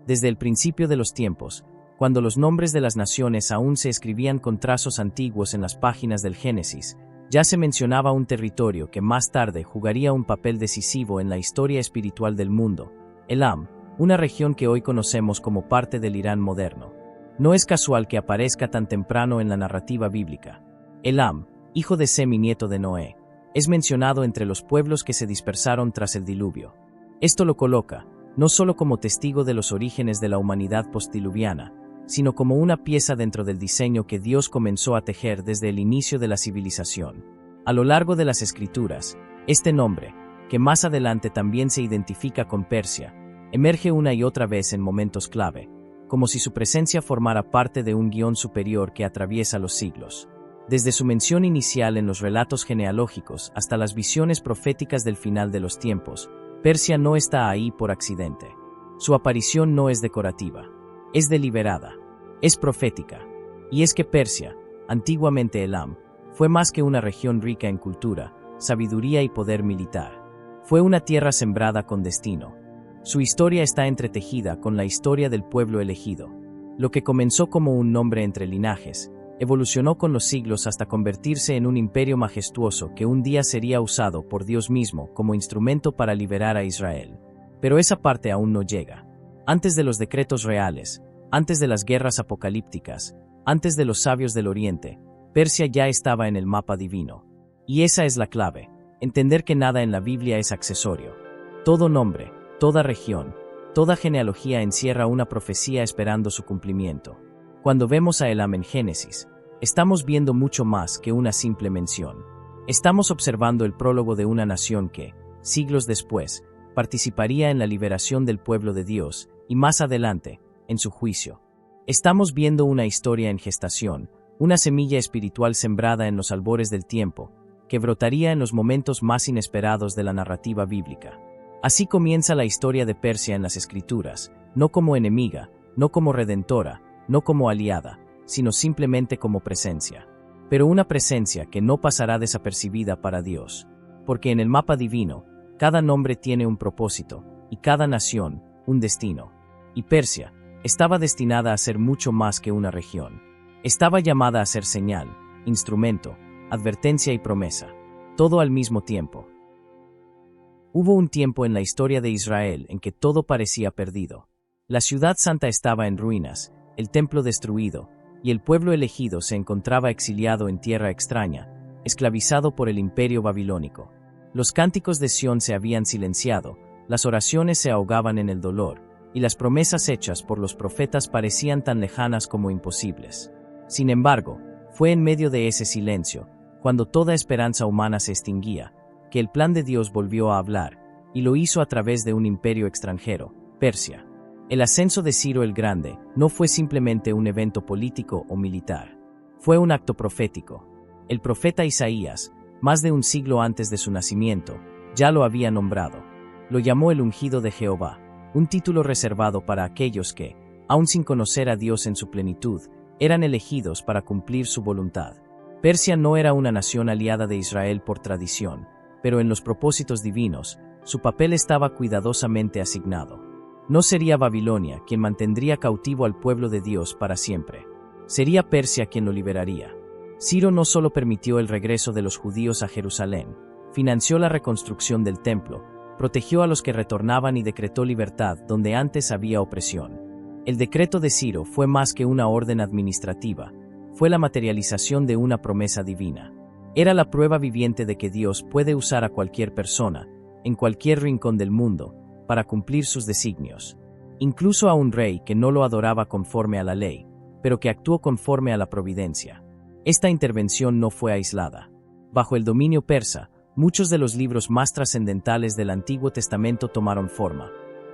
Desde el principio de los tiempos, cuando los nombres de las naciones aún se escribían con trazos antiguos en las páginas del Génesis, ya se mencionaba un territorio que más tarde jugaría un papel decisivo en la historia espiritual del mundo, Elam, una región que hoy conocemos como parte del Irán moderno. No es casual que aparezca tan temprano en la narrativa bíblica. Elam, hijo de Sem y nieto de Noé, es mencionado entre los pueblos que se dispersaron tras el diluvio. Esto lo coloca, no solo como testigo de los orígenes de la humanidad postdiluviana, sino como una pieza dentro del diseño que Dios comenzó a tejer desde el inicio de la civilización. A lo largo de las Escrituras, este nombre, que más adelante también se identifica con Persia, emerge una y otra vez en momentos clave, como si su presencia formara parte de un guión superior que atraviesa los siglos. Desde su mención inicial en los relatos genealógicos hasta las visiones proféticas del final de los tiempos, Persia no está ahí por accidente. Su aparición no es decorativa, es deliberada, es profética. Y es que Persia, antiguamente Elam, fue más que una región rica en cultura, sabiduría y poder militar. Fue una tierra sembrada con destino. Su historia está entretejida con la historia del pueblo elegido. Lo que comenzó como un nombre entre linajes, evolucionó con los siglos hasta convertirse en un imperio majestuoso que un día sería usado por Dios mismo como instrumento para liberar a Israel. Pero esa parte aún no llega. Antes de los decretos reales, antes de las guerras apocalípticas, antes de los sabios del Oriente, Persia ya estaba en el mapa divino. Y esa es la clave, entender que nada en la Biblia es accesorio. Todo nombre, toda región, toda genealogía encierra una profecía esperando su cumplimiento. Cuando vemos a Elam en Génesis, estamos viendo mucho más que una simple mención. Estamos observando el prólogo de una nación que, siglos después, participaría en la liberación del pueblo de Dios y más adelante, en su juicio. Estamos viendo una historia en gestación, una semilla espiritual sembrada en los albores del tiempo, que brotaría en los momentos más inesperados de la narrativa bíblica. Así comienza la historia de Persia en las Escrituras, no como enemiga, no como redentora, no como aliada, sino simplemente como presencia. Pero una presencia que no pasará desapercibida para Dios, porque en el mapa divino, cada nombre tiene un propósito, y cada nación, un destino. Y Persia estaba destinada a ser mucho más que una región. Estaba llamada a ser señal, instrumento, advertencia y promesa, todo al mismo tiempo. Hubo un tiempo en la historia de Israel en que todo parecía perdido. La ciudad santa estaba en ruinas, el templo destruido, y el pueblo elegido se encontraba exiliado en tierra extraña, esclavizado por el imperio babilónico. Los cánticos de Sión se habían silenciado, las oraciones se ahogaban en el dolor, y las promesas hechas por los profetas parecían tan lejanas como imposibles. Sin embargo, fue en medio de ese silencio, cuando toda esperanza humana se extinguía, que el plan de Dios volvió a hablar, y lo hizo a través de un imperio extranjero, Persia. El ascenso de Ciro el Grande no fue simplemente un evento político o militar. Fue un acto profético. El profeta Isaías, más de un siglo antes de su nacimiento, ya lo había nombrado. Lo llamó el ungido de Jehová, un título reservado para aquellos que, aun sin conocer a Dios en su plenitud, eran elegidos para cumplir su voluntad. Persia no era una nación aliada de Israel por tradición, pero en los propósitos divinos, su papel estaba cuidadosamente asignado. No sería Babilonia quien mantendría cautivo al pueblo de Dios para siempre. Sería Persia quien lo liberaría. Ciro no solo permitió el regreso de los judíos a Jerusalén, financió la reconstrucción del templo, protegió a los que retornaban y decretó libertad donde antes había opresión. El decreto de Ciro fue más que una orden administrativa, fue la materialización de una promesa divina. Era la prueba viviente de que Dios puede usar a cualquier persona, en cualquier rincón del mundo, para cumplir sus designios. Incluso a un rey que no lo adoraba conforme a la ley, pero que actuó conforme a la providencia. Esta intervención no fue aislada. Bajo el dominio persa, muchos de los libros más trascendentales del Antiguo Testamento tomaron forma.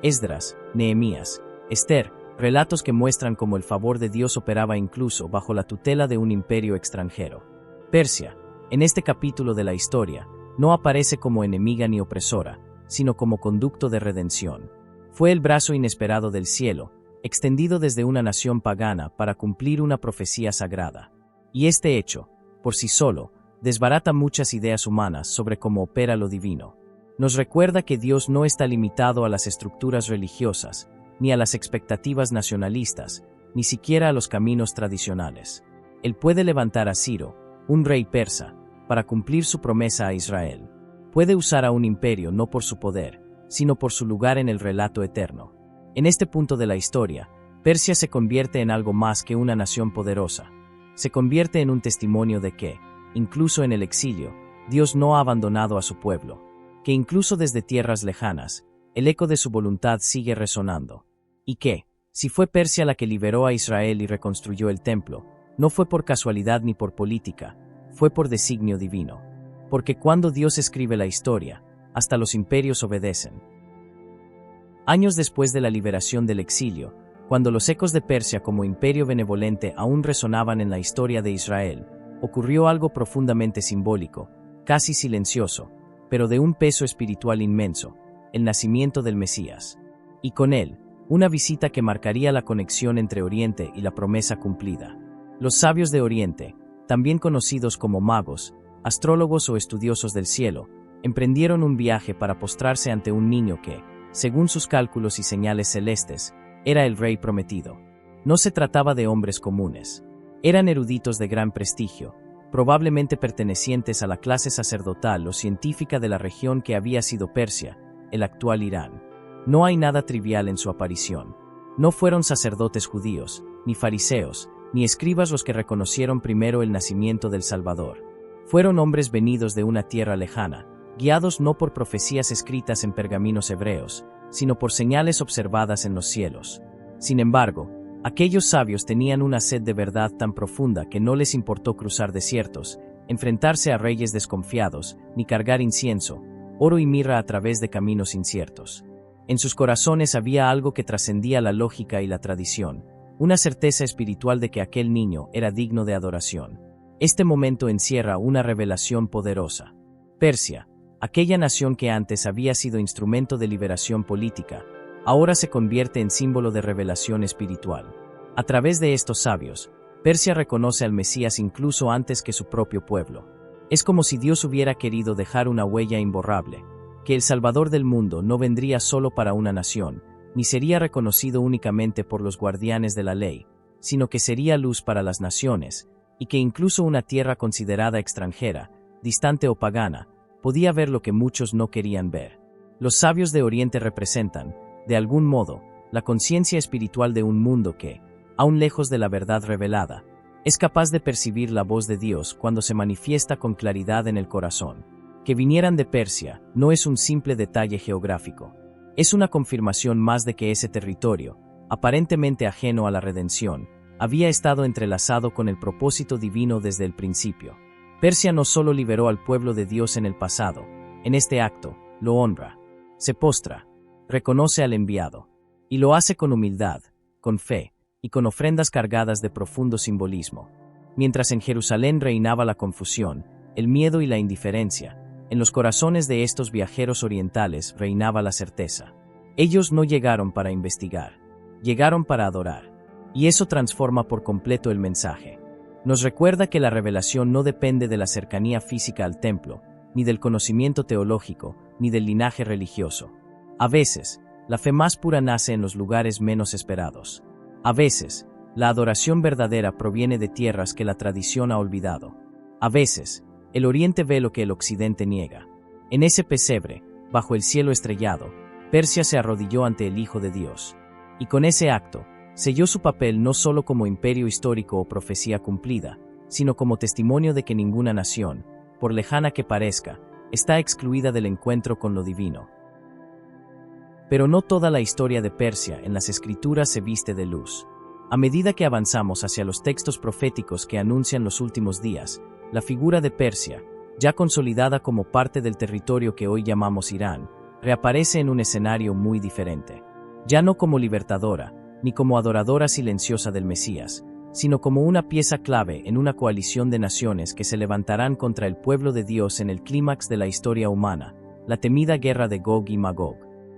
Esdras, Nehemías, Esther, relatos que muestran cómo el favor de Dios operaba incluso bajo la tutela de un imperio extranjero. Persia, en este capítulo de la historia, no aparece como enemiga ni opresora, sino como conducto de redención. Fue el brazo inesperado del cielo, extendido desde una nación pagana para cumplir una profecía sagrada. Y este hecho, por sí solo, desbarata muchas ideas humanas sobre cómo opera lo divino. Nos recuerda que Dios no está limitado a las estructuras religiosas, ni a las expectativas nacionalistas, ni siquiera a los caminos tradicionales. Él puede levantar a Ciro, un rey persa, para cumplir su promesa a Israel. Puede usar a un imperio no por su poder, sino por su lugar en el relato eterno. En este punto de la historia, Persia se convierte en algo más que una nación poderosa. Se convierte en un testimonio de que, incluso en el exilio, Dios no ha abandonado a su pueblo, que incluso desde tierras lejanas, el eco de su voluntad sigue resonando, y que, si fue Persia la que liberó a Israel y reconstruyó el templo, no fue por casualidad ni por política, fue por designio divino. Porque cuando Dios escribe la historia, hasta los imperios obedecen. Años después de la liberación del exilio, cuando los ecos de Persia como imperio benevolente aún resonaban en la historia de Israel, ocurrió algo profundamente simbólico, casi silencioso, pero de un peso espiritual inmenso, el nacimiento del Mesías. Y con él, una visita que marcaría la conexión entre Oriente y la promesa cumplida. Los sabios de Oriente, también conocidos como magos, astrólogos o estudiosos del cielo, emprendieron un viaje para postrarse ante un niño que, según sus cálculos y señales celestes, era el rey prometido. No se trataba de hombres comunes. Eran eruditos de gran prestigio, probablemente pertenecientes a la clase sacerdotal o científica de la región que había sido Persia, el actual Irán. No hay nada trivial en su aparición. No fueron sacerdotes judíos, ni fariseos, ni escribas los que reconocieron primero el nacimiento del Salvador. Fueron hombres venidos de una tierra lejana, guiados no por profecías escritas en pergaminos hebreos, sino por señales observadas en los cielos. Sin embargo, aquellos sabios tenían una sed de verdad tan profunda que no les importó cruzar desiertos, enfrentarse a reyes desconfiados, ni cargar incienso, oro y mirra a través de caminos inciertos. En sus corazones había algo que trascendía la lógica y la tradición, una certeza espiritual de que aquel niño era digno de adoración. Este momento encierra una revelación poderosa. Persia, aquella nación que antes había sido instrumento de liberación política, ahora se convierte en símbolo de revelación espiritual. A través de estos sabios, Persia reconoce al Mesías incluso antes que su propio pueblo. Es como si Dios hubiera querido dejar una huella imborrable, que el Salvador del mundo no vendría solo para una nación, ni sería reconocido únicamente por los guardianes de la ley, sino que sería luz para las naciones, y que incluso una tierra considerada extranjera, distante o pagana, podía ver lo que muchos no querían ver. Los sabios de Oriente representan, de algún modo, la conciencia espiritual de un mundo que, aún lejos de la verdad revelada, es capaz de percibir la voz de Dios cuando se manifiesta con claridad en el corazón. Que vinieran de Persia no es un simple detalle geográfico. Es una confirmación más de que ese territorio, aparentemente ajeno a la redención, había estado entrelazado con el propósito divino desde el principio. Persia no solo liberó al pueblo de Dios en el pasado, en este acto, lo honra, se postra, reconoce al enviado, y lo hace con humildad, con fe, y con ofrendas cargadas de profundo simbolismo. Mientras en Jerusalén reinaba la confusión, el miedo y la indiferencia, en los corazones de estos viajeros orientales reinaba la certeza. Ellos no llegaron para investigar, llegaron para adorar. Y eso transforma por completo el mensaje. Nos recuerda que la revelación no depende de la cercanía física al templo, ni del conocimiento teológico, ni del linaje religioso. A veces, la fe más pura nace en los lugares menos esperados. A veces, la adoración verdadera proviene de tierras que la tradición ha olvidado. A veces, el Oriente ve lo que el Occidente niega. En ese pesebre, bajo el cielo estrellado, Persia se arrodilló ante el Hijo de Dios. Y con ese acto, selló su papel no solo como imperio histórico o profecía cumplida, sino como testimonio de que ninguna nación, por lejana que parezca, está excluida del encuentro con lo divino. Pero no toda la historia de Persia en las Escrituras se viste de luz. A medida que avanzamos hacia los textos proféticos que anuncian los últimos días, la figura de Persia, ya consolidada como parte del territorio que hoy llamamos Irán, reaparece en un escenario muy diferente. Ya no como libertadora, ni como adoradora silenciosa del Mesías, sino como una pieza clave en una coalición de naciones que se levantarán contra el pueblo de Dios en el clímax de la historia humana, la temida guerra de Gog y Magog.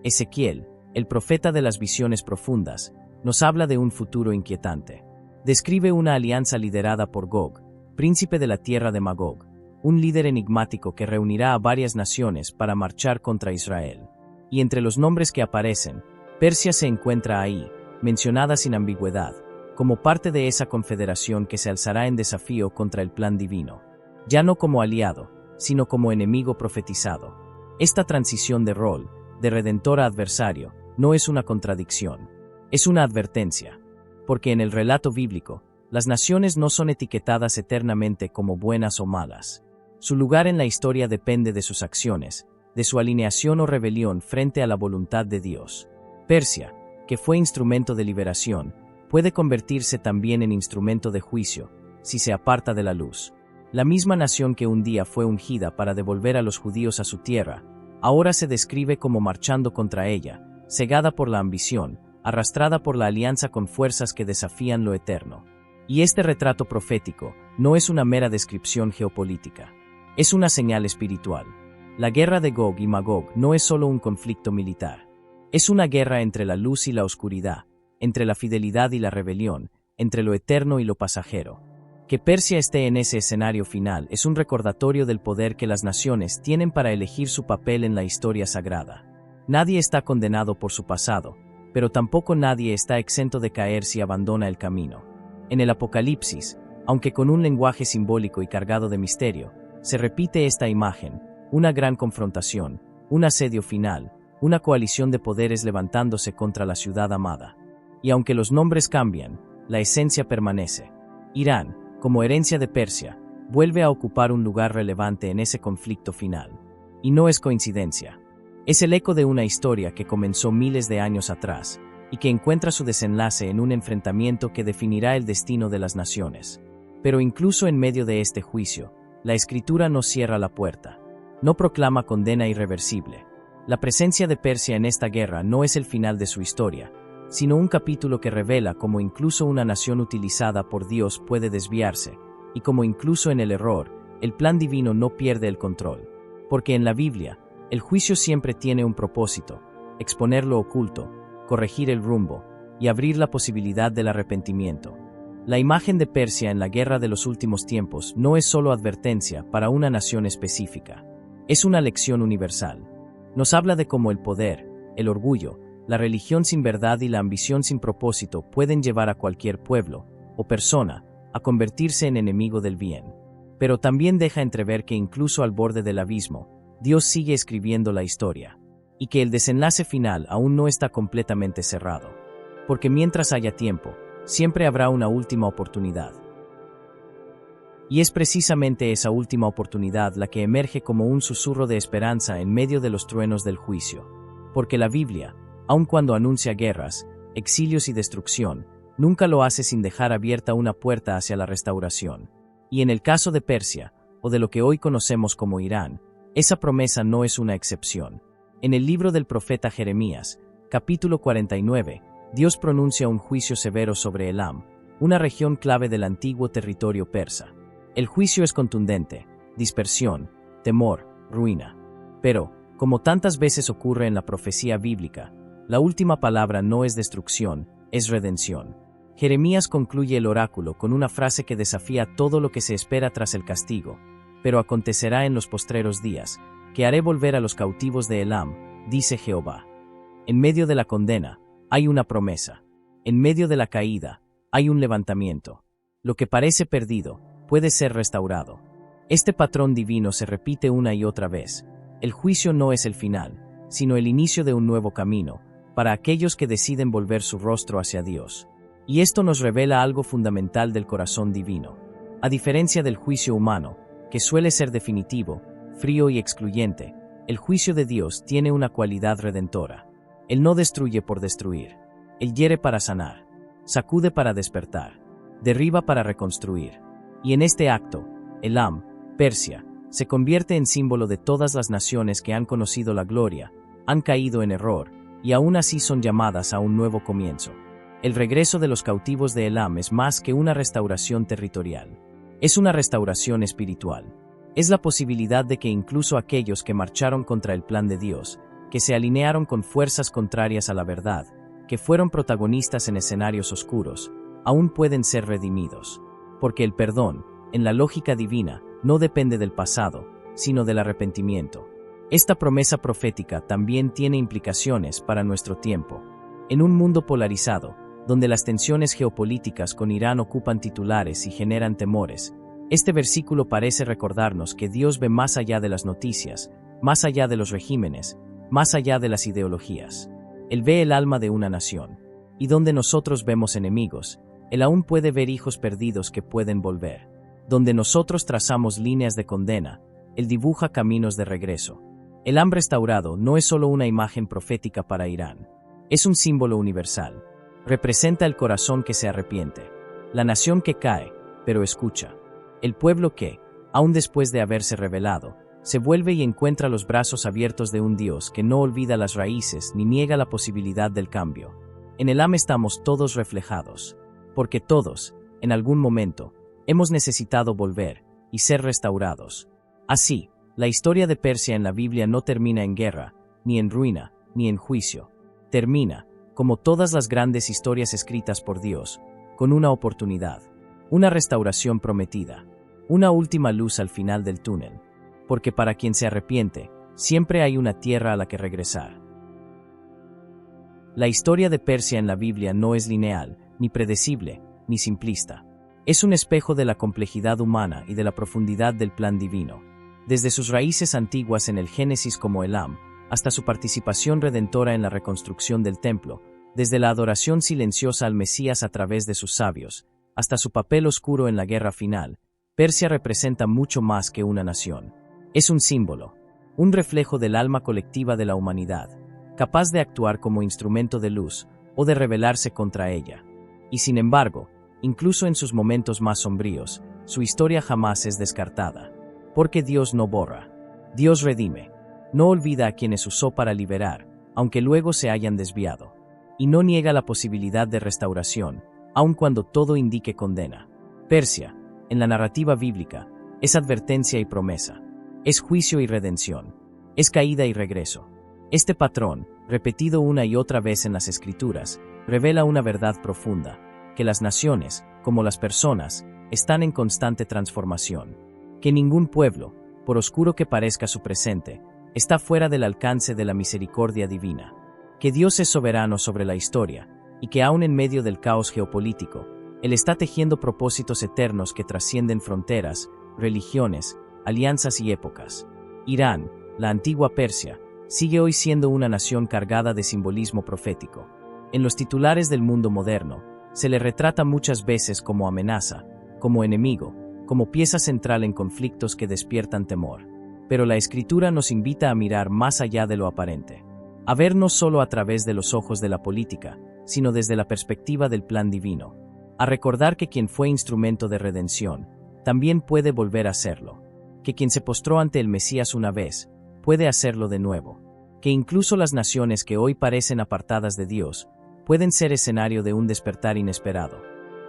Ezequiel, el profeta de las visiones profundas, nos habla de un futuro inquietante. Describe una alianza liderada por Gog, príncipe de la tierra de Magog, un líder enigmático que reunirá a varias naciones para marchar contra Israel. Y entre los nombres que aparecen, Persia se encuentra ahí, mencionada sin ambigüedad, como parte de esa confederación que se alzará en desafío contra el plan divino, ya no como aliado, sino como enemigo profetizado. Esta transición de rol, de redentor a adversario, no es una contradicción, es una advertencia, porque en el relato bíblico, las naciones no son etiquetadas eternamente como buenas o malas. Su lugar en la historia depende de sus acciones, de su alineación o rebelión frente a la voluntad de Dios. Persia, que fue instrumento de liberación, puede convertirse también en instrumento de juicio, si se aparta de la luz. La misma nación que un día fue ungida para devolver a los judíos a su tierra, ahora se describe como marchando contra ella, cegada por la ambición, arrastrada por la alianza con fuerzas que desafían lo eterno. Y este retrato profético no es una mera descripción geopolítica, es una señal espiritual. La guerra de Gog y Magog no es solo un conflicto militar, es una guerra entre la luz y la oscuridad, entre la fidelidad y la rebelión, entre lo eterno y lo pasajero. Que Persia esté en ese escenario final es un recordatorio del poder que las naciones tienen para elegir su papel en la historia sagrada. Nadie está condenado por su pasado, pero tampoco nadie está exento de caer si abandona el camino. En el Apocalipsis, aunque con un lenguaje simbólico y cargado de misterio, se repite esta imagen, una gran confrontación, un asedio final, una coalición de poderes levantándose contra la ciudad amada. Y aunque los nombres cambian, la esencia permanece. Irán, como herencia de Persia, vuelve a ocupar un lugar relevante en ese conflicto final. Y no es coincidencia. Es el eco de una historia que comenzó miles de años atrás, y que encuentra su desenlace en un enfrentamiento que definirá el destino de las naciones. Pero incluso en medio de este juicio, la Escritura no cierra la puerta. No proclama condena irreversible. La presencia de Persia en esta guerra no es el final de su historia, sino un capítulo que revela cómo incluso una nación utilizada por Dios puede desviarse, y cómo incluso en el error, el plan divino no pierde el control. Porque en la Biblia, el juicio siempre tiene un propósito: exponer lo oculto, corregir el rumbo, y abrir la posibilidad del arrepentimiento. La imagen de Persia en la guerra de los últimos tiempos no es solo advertencia para una nación específica, es una lección universal. Nos habla de cómo el poder, el orgullo, la religión sin verdad y la ambición sin propósito pueden llevar a cualquier pueblo o persona a convertirse en enemigo del bien. Pero también deja entrever que incluso al borde del abismo, Dios sigue escribiendo la historia, y que el desenlace final aún no está completamente cerrado. Porque mientras haya tiempo, siempre habrá una última oportunidad. Y es precisamente esa última oportunidad la que emerge como un susurro de esperanza en medio de los truenos del juicio. Porque la Biblia, aun cuando anuncia guerras, exilios y destrucción, nunca lo hace sin dejar abierta una puerta hacia la restauración. Y en el caso de Persia, o de lo que hoy conocemos como Irán, esa promesa no es una excepción. En el libro del profeta Jeremías, capítulo 49, Dios pronuncia un juicio severo sobre Elam, una región clave del antiguo territorio persa. El juicio es contundente: dispersión, temor, ruina. Pero, como tantas veces ocurre en la profecía bíblica, la última palabra no es destrucción, es redención. Jeremías concluye el oráculo con una frase que desafía todo lo que se espera tras el castigo: pero acontecerá en los postreros días, que haré volver a los cautivos de Elam, dice Jehová. En medio de la condena, hay una promesa. En medio de la caída, hay un levantamiento. Lo que parece perdido, puede ser restaurado. Este patrón divino se repite una y otra vez. El juicio no es el final, sino el inicio de un nuevo camino, para aquellos que deciden volver su rostro hacia Dios. Y esto nos revela algo fundamental del corazón divino. A diferencia del juicio humano, que suele ser definitivo, frío y excluyente, el juicio de Dios tiene una cualidad redentora. Él no destruye por destruir. Él hiere para sanar, sacude para despertar, derriba para reconstruir. Y en este acto, Elam, Persia, se convierte en símbolo de todas las naciones que han conocido la gloria, han caído en error, y aún así son llamadas a un nuevo comienzo. El regreso de los cautivos de Elam es más que una restauración territorial. Es una restauración espiritual. Es la posibilidad de que incluso aquellos que marcharon contra el plan de Dios, que se alinearon con fuerzas contrarias a la verdad, que fueron protagonistas en escenarios oscuros, aún pueden ser redimidos. Porque el perdón, en la lógica divina, no depende del pasado, sino del arrepentimiento. Esta promesa profética también tiene implicaciones para nuestro tiempo. En un mundo polarizado, donde las tensiones geopolíticas con Irán ocupan titulares y generan temores, este versículo parece recordarnos que Dios ve más allá de las noticias, más allá de los regímenes, más allá de las ideologías. Él ve el alma de una nación. Y donde nosotros vemos enemigos, Él aún puede ver hijos perdidos que pueden volver. Donde nosotros trazamos líneas de condena, Él dibuja caminos de regreso. El Am restaurado no es solo una imagen profética para Irán. Es un símbolo universal. Representa el corazón que se arrepiente. La nación que cae, pero escucha. El pueblo que, aun después de haberse rebelado, se vuelve y encuentra los brazos abiertos de un Dios que no olvida las raíces ni niega la posibilidad del cambio. En el Am estamos todos reflejados, porque todos, en algún momento, hemos necesitado volver y ser restaurados. Así, la historia de Persia en la Biblia no termina en guerra, ni en ruina, ni en juicio. Termina, como todas las grandes historias escritas por Dios, con una oportunidad, una restauración prometida, una última luz al final del túnel. Porque para quien se arrepiente, siempre hay una tierra a la que regresar. La historia de Persia en la Biblia no es lineal, ni predecible, ni simplista. Es un espejo de la complejidad humana y de la profundidad del plan divino. Desde sus raíces antiguas en el Génesis como el Am, hasta su participación redentora en la reconstrucción del templo, desde la adoración silenciosa al Mesías a través de sus sabios, hasta su papel oscuro en la guerra final, Persia representa mucho más que una nación. Es un símbolo, un reflejo del alma colectiva de la humanidad, capaz de actuar como instrumento de luz o de rebelarse contra ella. Y sin embargo, incluso en sus momentos más sombríos, su historia jamás es descartada. Porque Dios no borra. Dios redime. No olvida a quienes usó para liberar, aunque luego se hayan desviado. Y no niega la posibilidad de restauración, aun cuando todo indique condena. Persia, en la narrativa bíblica, es advertencia y promesa. Es juicio y redención. Es caída y regreso. Este patrón, repetido una y otra vez en las Escrituras, revela una verdad profunda, que las naciones, como las personas, están en constante transformación. Que ningún pueblo, por oscuro que parezca su presente, está fuera del alcance de la misericordia divina. Que Dios es soberano sobre la historia, y que aun en medio del caos geopolítico, Él está tejiendo propósitos eternos que trascienden fronteras, religiones, alianzas y épocas. Irán, la antigua Persia, sigue hoy siendo una nación cargada de simbolismo profético. En los titulares del mundo moderno, se le retrata muchas veces como amenaza, como enemigo, como pieza central en conflictos que despiertan temor. Pero la Escritura nos invita a mirar más allá de lo aparente, a ver no solo a través de los ojos de la política, sino desde la perspectiva del plan divino, a recordar que quien fue instrumento de redención, también puede volver a serlo, que quien se postró ante el Mesías una vez, puede hacerlo de nuevo, que incluso las naciones que hoy parecen apartadas de Dios, pueden ser escenario de un despertar inesperado.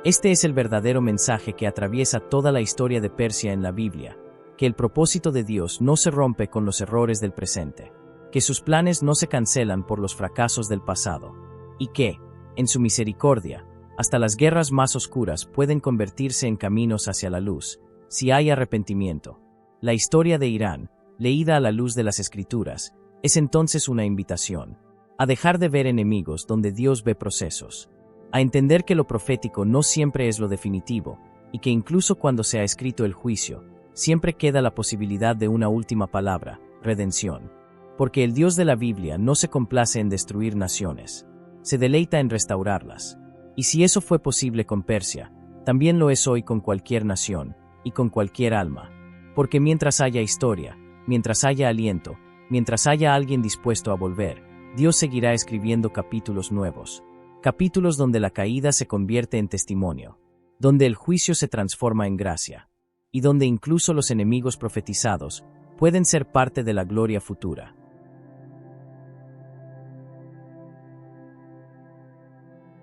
Este es el verdadero mensaje que atraviesa toda la historia de Persia en la Biblia, que el propósito de Dios no se rompe con los errores del presente, que sus planes no se cancelan por los fracasos del pasado, y que, en su misericordia, hasta las guerras más oscuras pueden convertirse en caminos hacia la luz, si hay arrepentimiento. La historia de Irán, leída a la luz de las Escrituras, es entonces una invitación a dejar de ver enemigos donde Dios ve procesos, a entender que lo profético no siempre es lo definitivo, y que incluso cuando se ha escrito el juicio, siempre queda la posibilidad de una última palabra, redención. Porque el Dios de la Biblia no se complace en destruir naciones, se deleita en restaurarlas. Y si eso fue posible con Persia, también lo es hoy con cualquier nación, y con cualquier alma. Porque mientras haya historia, mientras haya aliento, mientras haya alguien dispuesto a volver, Dios seguirá escribiendo capítulos nuevos. Capítulos donde la caída se convierte en testimonio, donde el juicio se transforma en gracia, y donde incluso los enemigos profetizados pueden ser parte de la gloria futura.